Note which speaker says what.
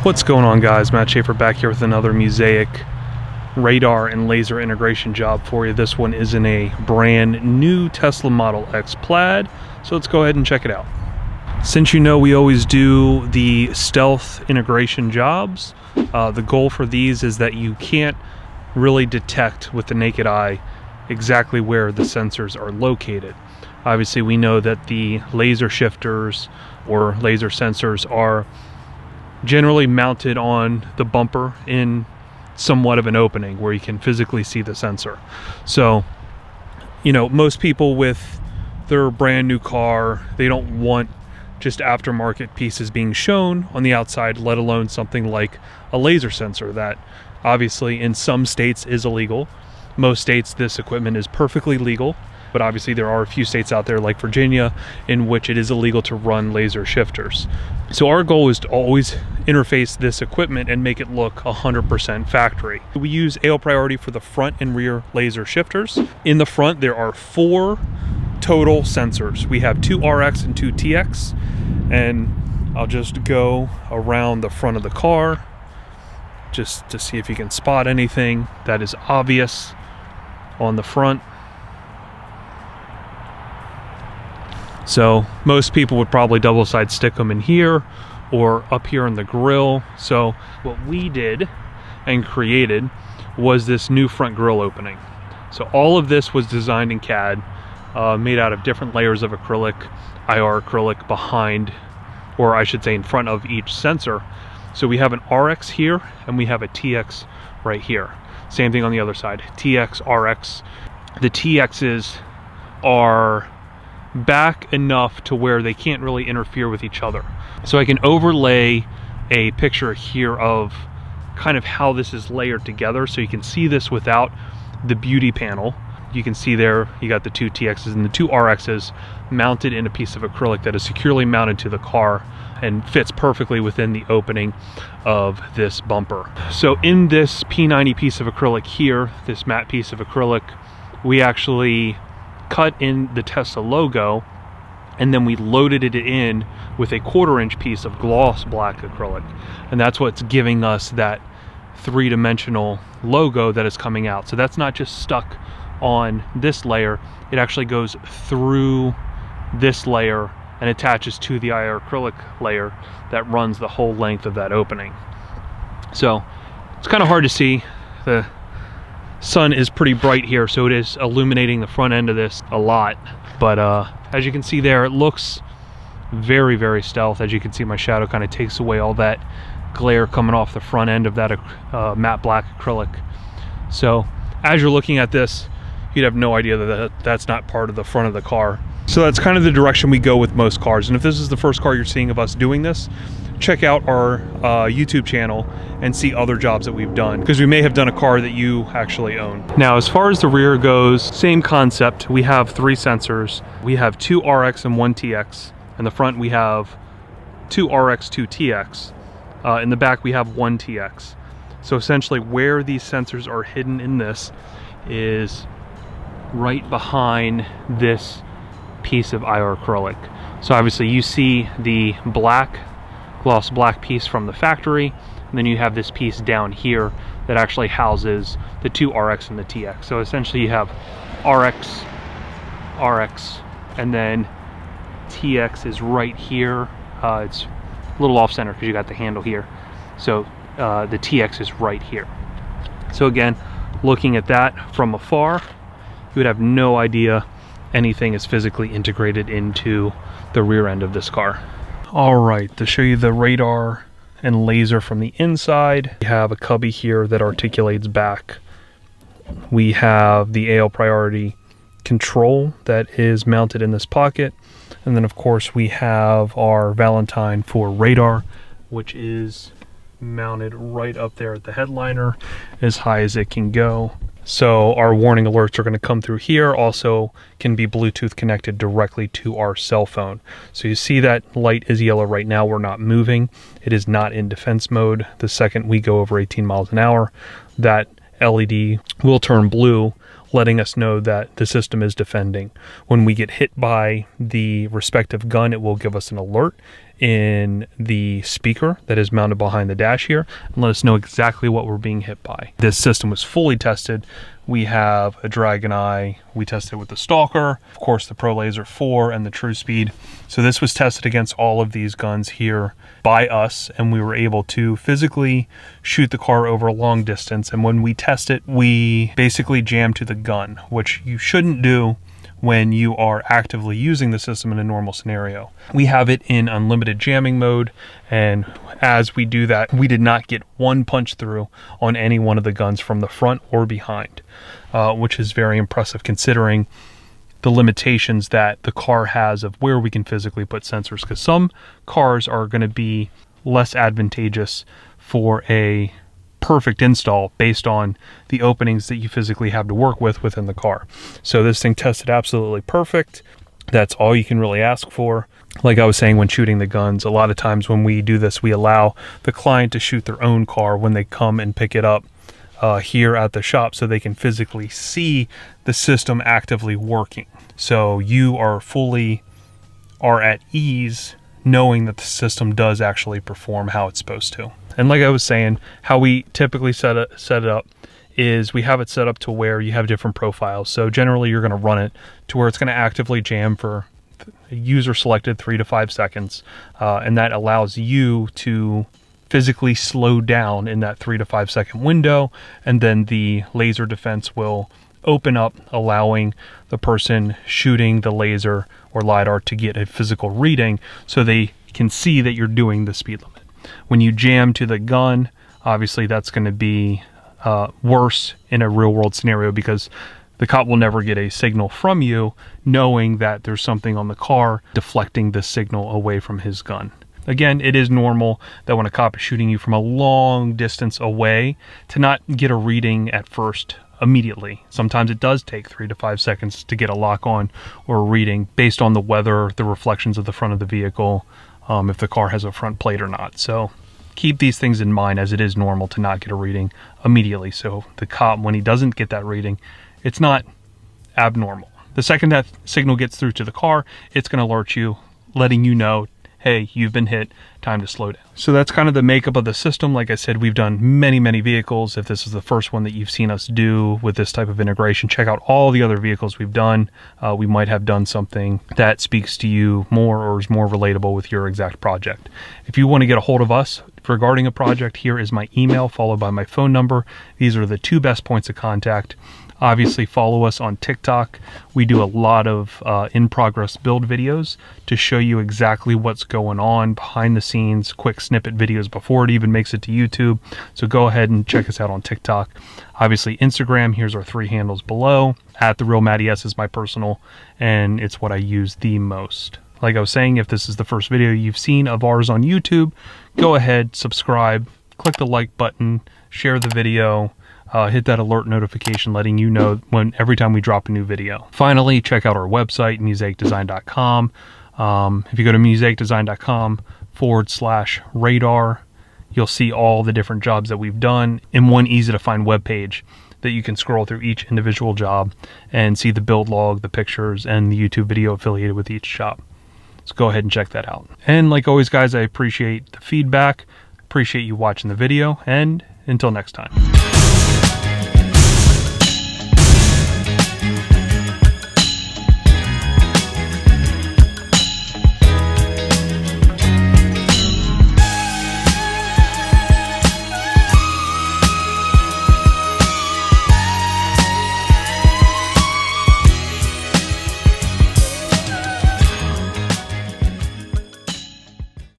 Speaker 1: What's going on, guys? Matt Schaeffer back here with another Musaic radar and laser integration job for you. This one is in a brand new Tesla Model X Plaid, so let's go ahead and check it out. Since you know we always do the stealth integration jobs, the goal for these is that you can't really detect with the naked eye exactly where the sensors are located. Obviously, we know that the laser shifters or laser sensors are generally mounted on the bumper in somewhat of an opening where you can physically see the sensor. So, you know, most people with their brand new car, they don't want just aftermarket pieces being shown on the outside, let alone something like a laser sensor that obviously in some states is illegal. Most states this equipment is perfectly legal, but obviously there are a few states out there like Virginia in which it is illegal to run laser shifters. So our goal is to always interface this equipment and make it look 100% factory. We use AO priority for the front and rear laser shifters. In the front there are 4 total sensors. We have 2 RX and 2 TX, and I'll just go around the front of the car just to see if you can spot anything that is obvious on the front. So most people would probably double side stick them in here or up here in the grill. So what we did and created was this new front grill opening. So all of this was designed in CAD, made out of different layers of acrylic, IR acrylic behind, or I should say in front of each sensor. So we have an RX here and we have a TX right here. Same thing on the other side, TX, RX. The TXs are back enough to where they can't really interfere with each other. So I can overlay a picture here of kind of how this is layered together so you can see this without the beauty panel. You can see there you got the 2 TXs and the 2 RXs mounted in a piece of acrylic that is securely mounted to the car and fits perfectly within the opening of this bumper. So in this P90 piece of acrylic here, this matte piece of acrylic, we actually cut in the Tesla logo, and then we loaded it in with a 1/4-inch piece of gloss black acrylic, and that's what's giving us that 3-dimensional logo that is coming out. So that's not just stuck on this layer, it actually goes through this layer and attaches to the IR acrylic layer that runs the whole length of that opening. So it's kind of hard to see. The sun is pretty bright here, so it is illuminating the front end of this a lot, but as you can see there, it looks very, very stealth. As you can see, my shadow kind of takes away all that glare coming off the front end of that matte black acrylic. So as you're looking at this, you'd have no idea that that's not part of the front of the car. So that's kind of the direction we go with most cars, and if this is the first car you're seeing of us doing this, check out our YouTube channel and see other jobs that we've done, because we may have done a car that you actually own. Now, as far as the rear goes, same concept. We have 3 sensors. We have 2 RX and 1 TX. In the front, we have 2 RX, 2 TX. In the back, we have 1 TX. So essentially, where these sensors are hidden in this is right behind this piece of IR acrylic. So obviously, you see the black gloss black piece from the factory, and then you have this piece down here that actually houses the 2 RX and the TX. So essentially you have RX, RX, and then TX is right here. It's a little off center because you got the handle here. So the TX is right here. So again, looking at that from afar, you would have no idea anything is physically integrated into the rear end of this car. All right, to show you the radar and laser from the inside, we have a cubby here that articulates back. We have the AO priority control that is mounted in this pocket. And then of course we have our Valentine for radar, which is mounted right up there at the headliner, as high as it can go. So our warning alerts are going to come through here, also can be Bluetooth connected directly to our cell phone. So you see that light is yellow right now, we're not moving. It is not in defense mode. The second we go over 18 miles an hour, that LED will turn blue, letting us know that the system is defending. When we get hit by the respective gun, it will give us an alert in the speaker that is mounted behind the dash here and let us know exactly what we're being hit by. This system was fully tested. We have a Dragon Eye. We tested with the Stalker, of course the Pro Laser 4 and the True Speed. So this was tested against all of these guns here by us, and we were able to physically shoot the car over a long distance. And when we test it, we basically jam to the gun, which you shouldn't do when you are actively using the system in a normal scenario. We have it in unlimited jamming mode, and as we do that, we did not get one punch through on any one of the guns from the front or behind, which is very impressive considering the limitations that the car has of where we can physically put sensors, because some cars are going to be less advantageous for a perfect install based on the openings that you physically have to work with within the car. So this thing tested absolutely perfect. That's all you can really ask for. Like I was saying, when shooting the guns, a lot of times when we do this, we allow the client to shoot their own car when they come and pick it up here at the shop, so they can physically see the system actively working. So you are at ease knowing that the system does actually perform how it's supposed to. And like I was saying, how we typically set it up is we have it set up to where you have different profiles. So generally you're going to run it to where it's going to actively jam for a user selected 3 to 5 seconds. And that allows you to physically slow down in that 3 to 5 second window. And then the laser defense will open up, allowing the person shooting the laser or LiDAR to get a physical reading so they can see that you're doing the speed limit. When you jam to the gun, obviously that's going to be worse in a real world scenario, because the cop will never get a signal from you knowing that there's something on the car deflecting the signal away from his gun. Again, it is normal that when a cop is shooting you from a long distance away to not get a reading at first immediately. Sometimes it does take 3 to 5 seconds to get a lock on or a reading based on the weather, the reflections of the front of the vehicle, if the car has a front plate or not. So keep these things in mind, as it is normal to not get a reading immediately. So the cop, when he doesn't get that reading, it's not abnormal. The second that signal gets through to the car, it's going to alert you, letting you know, hey, you've been hit, time to slow down. So that's kind of the makeup of the system. Like I said, we've done many vehicles. If this is the first one that you've seen us do with this type of integration, check out all the other vehicles we've done. We might have done something that speaks to you more or is more relatable with your exact project. If you want to get a hold of us regarding a project, here is my email followed by my phone number. These are the 2 best points of contact. Obviously, follow us on TikTok. We do a lot of in-progress build videos to show you exactly what's going on behind the scenes, quick snippet videos before it even makes it to YouTube. So go ahead and check us out on TikTok. Obviously, Instagram, here's our 3 handles below. @TheRealMattyS is my personal, and it's what I use the most. Like I was saying, if this is the first video you've seen of ours on YouTube, go ahead, subscribe, click the like button, share the video, hit that alert notification letting you know every time we drop a new video. Finally, check out our website, musaicdesign.com. If you go to musaicdesign.com/radar, you'll see all the different jobs that we've done in one easy to find web page that you can scroll through each individual job and see the build log, the pictures, and the YouTube video affiliated with each job. So go ahead and check that out. And like always, guys, I appreciate the feedback, appreciate you watching the video, and until next time.